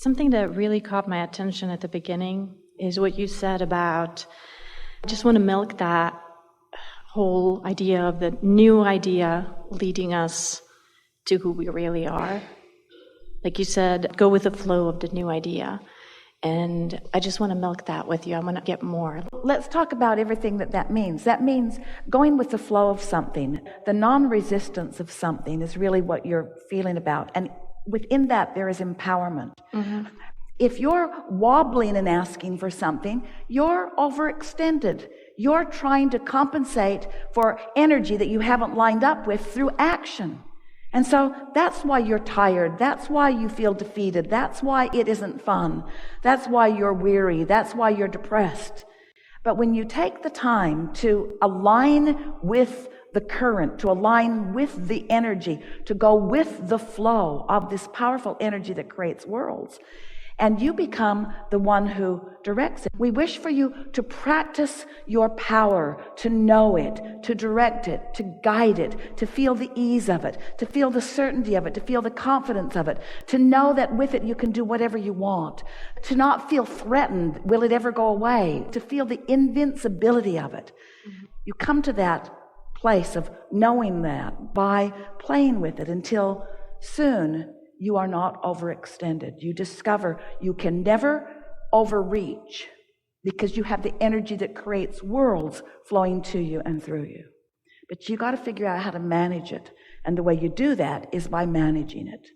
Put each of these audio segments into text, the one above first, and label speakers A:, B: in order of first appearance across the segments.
A: Something that really caught my attention at the beginning is what you said about, I just want to milk that whole idea of the new idea leading us to who we really are. Like you said, go with the flow of the new idea. And I just want to milk that with you. I want to get more.
B: Let's talk about everything that means. That means going with the flow of something. The non-resistance of something is really what you're feeling about. And within that, there is empowerment. Mm-hmm. If you're wobbling and asking for something, you're overextended. You're trying to compensate for energy that you haven't lined up with through action. And so that's why you're tired. That's why you feel defeated. That's why it isn't fun. That's why you're weary. That's why you're depressed. But when you take the time to align with the current, to align with the energy, to go with the flow of this powerful energy that creates worlds, and you become the one who directs it. We wish for you to practice your power, to know it, to direct it, to guide it, to feel the ease of it, to feel the certainty of it, to feel the confidence of it, to know that with it you can do whatever you want, to not feel threatened, will it ever go away, to feel the invincibility of it. Mm-hmm. You come to that place of knowing that by playing with it until soon you are not overextended. You discover you can never overreach because you have the energy that creates worlds flowing to you and through you. But you got to figure out how to manage it. And the way you do that is by managing it.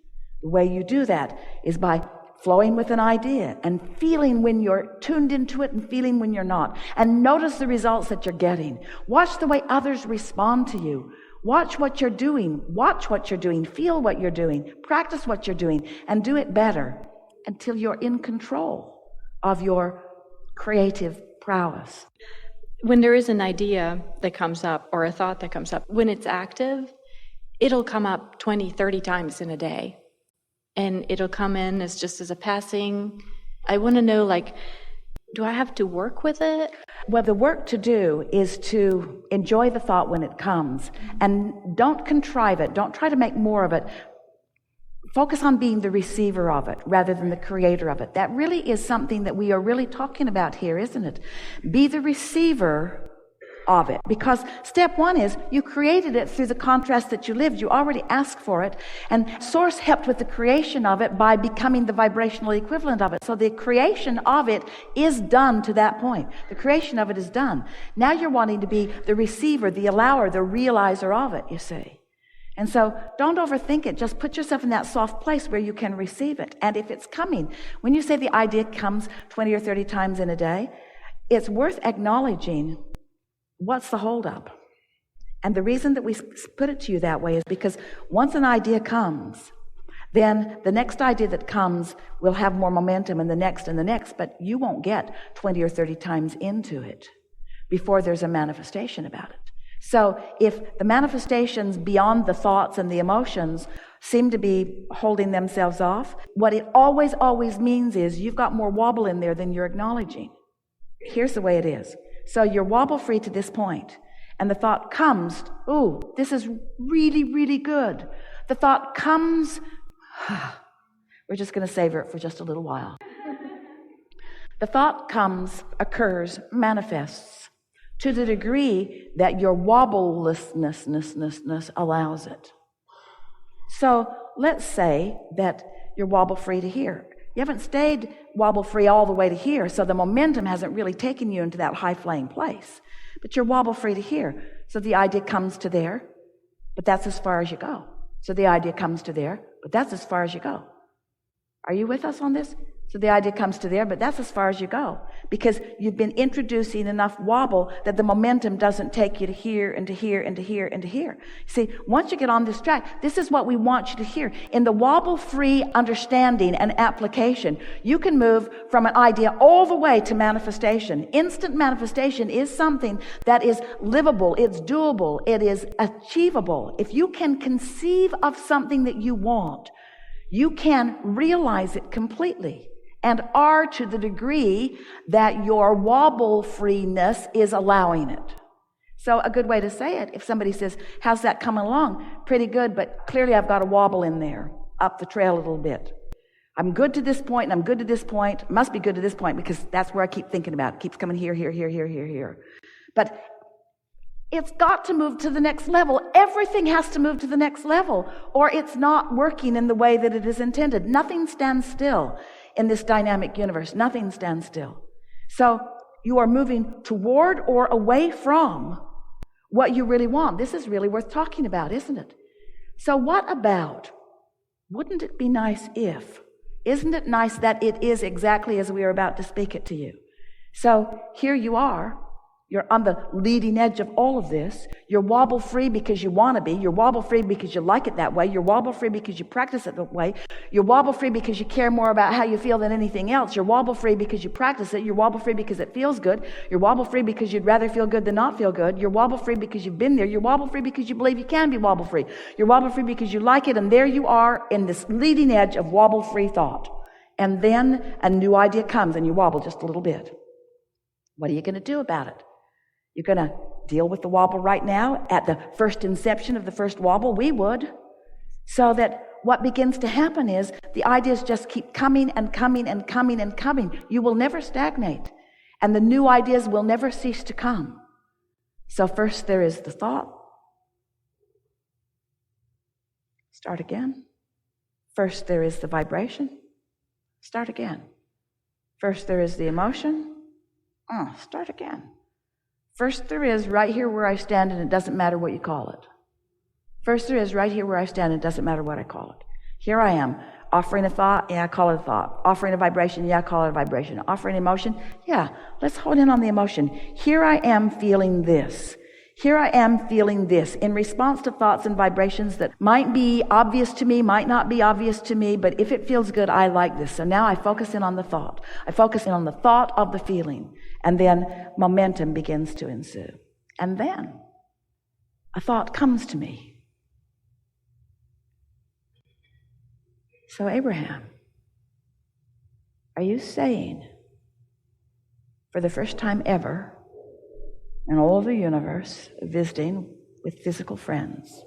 B: The way you do that is by flowing with an idea and feeling when you're tuned into it and feeling when you're not. And notice the results that you're getting. Watch the way others respond to you. Watch what you're doing. Watch what you're doing. Feel what you're doing. Practice what you're doing and do it better until you're in control of your creative prowess.
A: When there is an idea that comes up or a thought that comes up, when it's active, it'll come up 20, 30 times in a day. And it'll come in as just as a passing. I want to know, do I have to work with it?
B: Well, the work to do is to enjoy the thought when it comes. And don't contrive it. Don't try to make more of it. Focus on being the receiver of it rather than the creator of it. That really is something that we are really talking about here, isn't it? Be the receiver of it. Because step one is you created it through the contrast that you lived. You already asked for it. And Source helped with the creation of it by becoming the vibrational equivalent of it. So the creation of it is done to that point. The creation of it is done. Now you're wanting to be the receiver, the allower, the realizer of it, you see. And so don't overthink it. Just put yourself in that soft place where you can receive it. And if it's coming, when you say the idea comes 20 or 30 times in a day, it's worth acknowledging what's the holdup? And the reason that we put it to you that way is because once an idea comes, then the next idea that comes will have more momentum and the next, but you won't get 20 or 30 times into it before there's a manifestation about it. So if the manifestations beyond the thoughts and the emotions seem to be holding themselves off, what it always means is you've got more wobble in there than you're acknowledging. Here's the way it is. So you're wobble free to this point, and the thought comes, ooh, this is really, really good. The thought comes, we're just going to savor it for just a little while. The thought comes, occurs, manifests to the degree that your wobblelessness allows it. So let's say that you're wobble free to here. You haven't stayed wobble-free all the way to here, so the momentum hasn't really taken you into that high-flying place. But you're wobble-free to here, so the idea comes to there, but that's as far as you go. So the idea comes to there, but that's as far as you go. Are you with us on this? So the idea comes to there, but that's as far as you go. Because you've been introducing enough wobble that the momentum doesn't take you to here and to here and to here and to here. See, once you get on this track, this is what we want you to hear. In the wobble-free understanding and application, you can move from an idea all the way to manifestation. Instant manifestation is something that is livable, it's doable, it is achievable. If you can conceive of something that you want, you can realize it completely. And are to the degree that your wobble freeness is allowing it. So a good way to say it, if somebody says, how's that coming along? Pretty good, but clearly I've got a wobble in there, up the trail a little bit. I'm good to this point, and I'm good to this point. Must be good to this point because that's where I keep thinking about. It keeps coming here, here, here, here, here, here. But it's got to move to the next level. Everything has to move to the next level, or it's not working in the way that it is intended. Nothing stands still in this dynamic universe. Nothing stands still. So you are moving toward or away from what you really want. This is really worth talking about, isn't it? So what about, wouldn't it be nice if, isn't it nice that it is exactly as we are about to speak it to you? So here you are. You're on the leading edge of all of this. You're wobble free because you want to be. You're wobble free because you like it that way. You're wobble free because you practice it that way. You're wobble free because you care more about how you feel than anything else. You're wobble free because you practice it. You're wobble free because it feels good. You're wobble free because you'd rather feel good than not feel good. You're wobble free because you've been there. You're wobble free because you believe you can be wobble free. You're wobble free because you like it. And there you are in this leading edge of wobble free thought. And then a new idea comes and you wobble just a little bit. What are you going to do about it? You're going to deal with the wobble right now at the first inception of the first wobble? We would. So that what begins to happen is the ideas just keep coming and coming and coming and coming. You will never stagnate. And the new ideas will never cease to come. So first there is the thought. Start again. First there is the vibration. Start again. First there is the emotion. Start again. First there is right here where I stand, and it doesn't matter what you call it. First there is right here where I stand, and it doesn't matter what I call it. Here I am, offering a thought, yeah, I call it a thought. Offering a vibration, yeah, I call it a vibration. Offering emotion, yeah, let's hold in on the emotion. Here I am feeling this. Here I am feeling this in response to thoughts and vibrations that might be obvious to me, might not be obvious to me, but if it feels good, I like this. So now I focus in on the thought. I focus in on the thought of the feeling. And then momentum begins to ensue. And then a thought comes to me. So Abraham, are you saying for the first time ever in all of the universe, visiting with physical friends,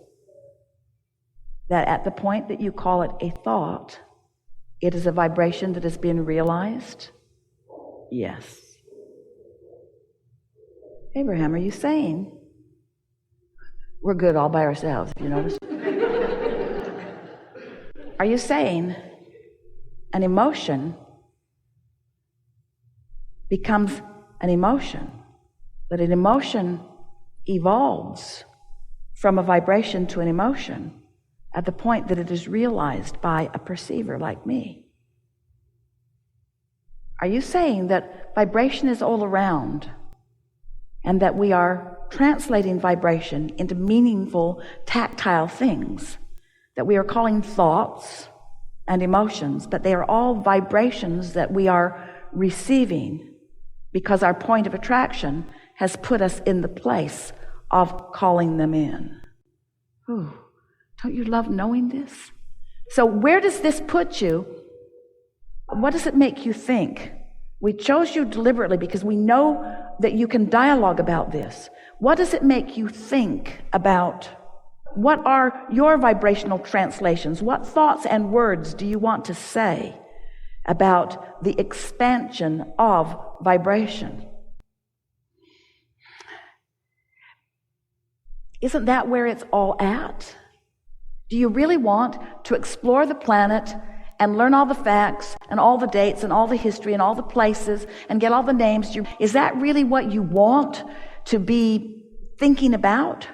B: that at the point that you call it a thought, it is a vibration that has been realized? Yes. Abraham, are you saying we're good all by ourselves, if you notice? Are you saying an emotion becomes an emotion, that an emotion evolves from a vibration to an emotion at the point that it is realized by a perceiver like me? Are you saying that vibration is all around and that we are translating vibration into meaningful, tactile things that we are calling thoughts and emotions, but they are all vibrations that we are receiving because our point of attraction has put us in the place of calling them in? Ooh, don't you love knowing this? So where does this put you? What does it make you think? We chose you deliberately because we know that you can dialogue about this. What does it make you think about? What are your vibrational translations? What thoughts and words do you want to say about the expansion of vibration? Isn't that where it's all at? Do you really want to explore the planet and learn all the facts and all the dates and all the history and all the places and get all the names? Is that really what you want to be thinking about?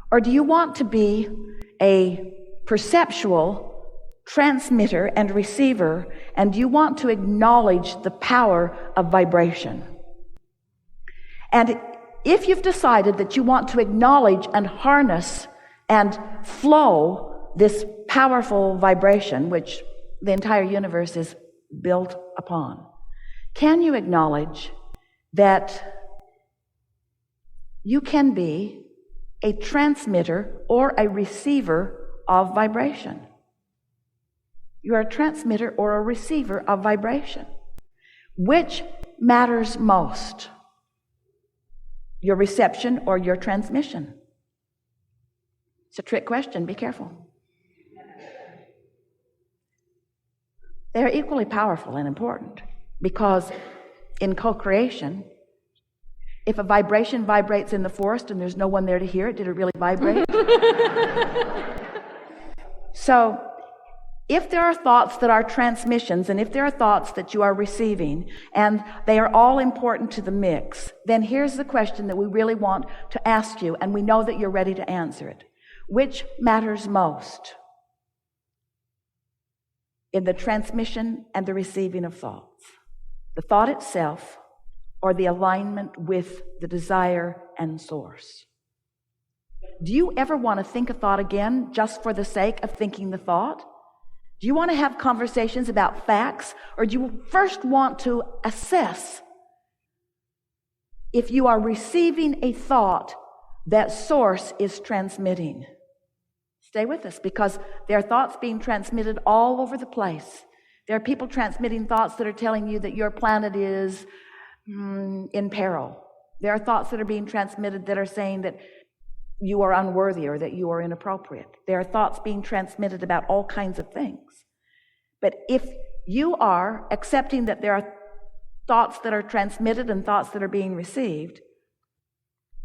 B: Or do you want to be a perceptual transmitter and receiver, and do you want to acknowledge the power of vibration? And if you've decided that you want to acknowledge and harness and flow this powerful vibration, which the entire universe is built upon, can you acknowledge that you can be a transmitter or a receiver of vibration? You are a transmitter or a receiver of vibration. Which matters most? Your reception or your transmission? It's a trick question. Be careful. They're equally powerful and important, because in co-creation, if a vibration vibrates in the forest and there's no one there to hear it, did it really vibrate? So, if there are thoughts that are transmissions, and if there are thoughts that you are receiving, and they are all important to the mix, then here's the question that we really want to ask you, and we know that you're ready to answer it. Which matters most in the transmission and the receiving of thoughts? The thought itself, or the alignment with the desire and source? Do you ever want to think a thought again just for the sake of thinking the thought? Do you want to have conversations about facts, or do you first want to assess if you are receiving a thought that source is transmitting? Stay with us, because there are thoughts being transmitted all over the place. There are people transmitting thoughts that are telling you that your planet is in peril. There are thoughts that are being transmitted that are saying that you are unworthy or that you are inappropriate. There are thoughts being transmitted about all kinds of things. But if you are accepting that there are thoughts that are transmitted and thoughts that are being received,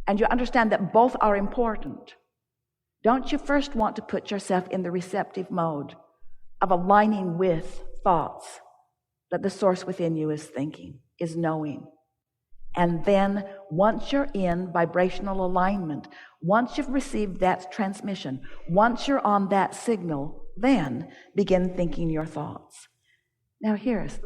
B: and you understand that both are important, don't you first want to put yourself in the receptive mode of aligning with thoughts that the source within you is thinking, is knowing? And then once you're in vibrational alignment, once you've received that transmission, once you're on that signal, then begin thinking your thoughts. Now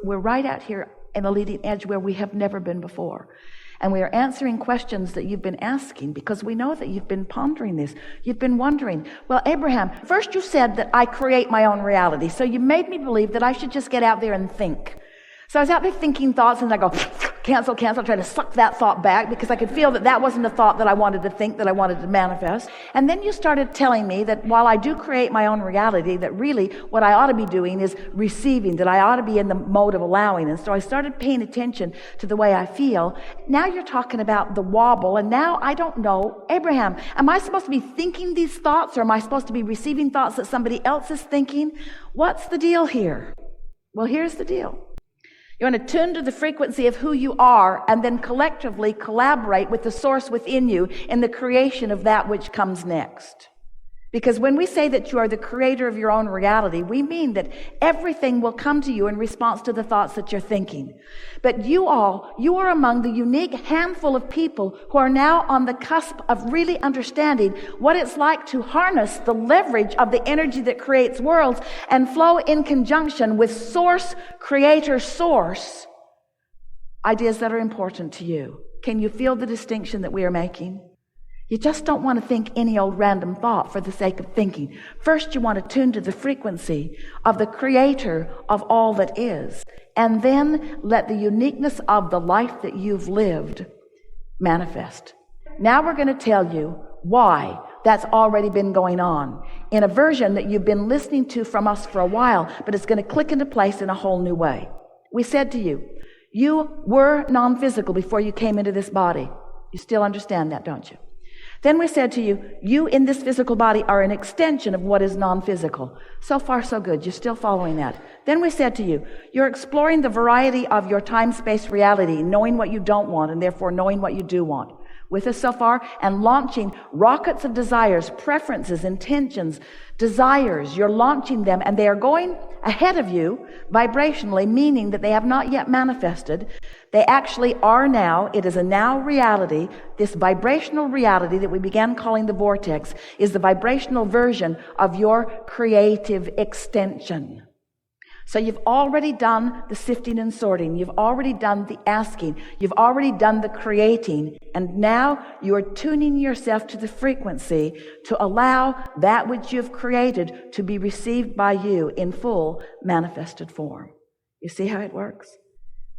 B: we're right out here in a leading edge where we have never been before. And we are answering questions that you've been asking, because we know that you've been pondering this. You've been wondering, well, Abraham, first you said that I create my own reality. So you made me believe that I should just get out there and think. So I was out there thinking thoughts, and I go, cancel, trying to suck that thought back, because I could feel that that wasn't a thought that I wanted to think, that I wanted to manifest. And then you started telling me that while I do create my own reality, that really what I ought to be doing is receiving, that I ought to be in the mode of allowing. And so I started paying attention to the way I feel. Now you're talking about the wobble, and now I don't know. Abraham, am I supposed to be thinking these thoughts, or am I supposed to be receiving thoughts that somebody else is thinking? What's the deal here? Well, here's the deal. You want to tune to the frequency of who you are, and then collectively collaborate with the source within you in the creation of that which comes next. Because when we say that you are the creator of your own reality, we mean that everything will come to you in response to the thoughts that you're thinking. But you are among the unique handful of people who are now on the cusp of really understanding what it's like to harness the leverage of the energy that creates worlds and flow in conjunction with source, creator, source, ideas that are important to you. Can you feel the distinction that we are making? You just don't want to think any old random thought for the sake of thinking. First, you want to tune to the frequency of the creator of all that is, and then let the uniqueness of the life that you've lived manifest. Now we're going to tell you why that's already been going on in a version that you've been listening to from us for a while, but it's going to click into place in a whole new way. We said to you, you were non-physical before you came into this body. You still understand that, don't you? Then we said to you, you in this physical body are an extension of what is non-physical. So far, so good. You're still following that. Then we said to you, you're exploring the variety of your time-space reality, knowing what you don't want, and therefore knowing what you do want. With us so far, and launching rockets of desires, preferences, intentions, desires. You're launching them, and they are going ahead of you vibrationally, meaning that they have not yet manifested. They actually are now. It is a now reality. This vibrational reality that we began calling the vortex is the vibrational version of your creative extension. So you've already done the sifting and sorting. You've already done the asking. You've already done the creating. And now you are tuning yourself to the frequency to allow that which you've created to be received by you in full manifested form. You see how it works?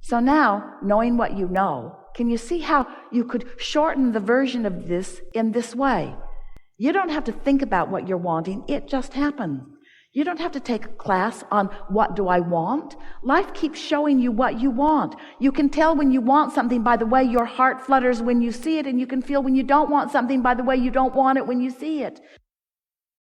B: So now, knowing what you know, can you see how you could shorten the version of this in this way? You don't have to think about what you're wanting. It just happens. You don't have to take a class on what do I want. Life keeps showing you what you want. You can tell when you want something by the way your heart flutters when you see it, and you can feel when you don't want something by the way you don't want it when you see it.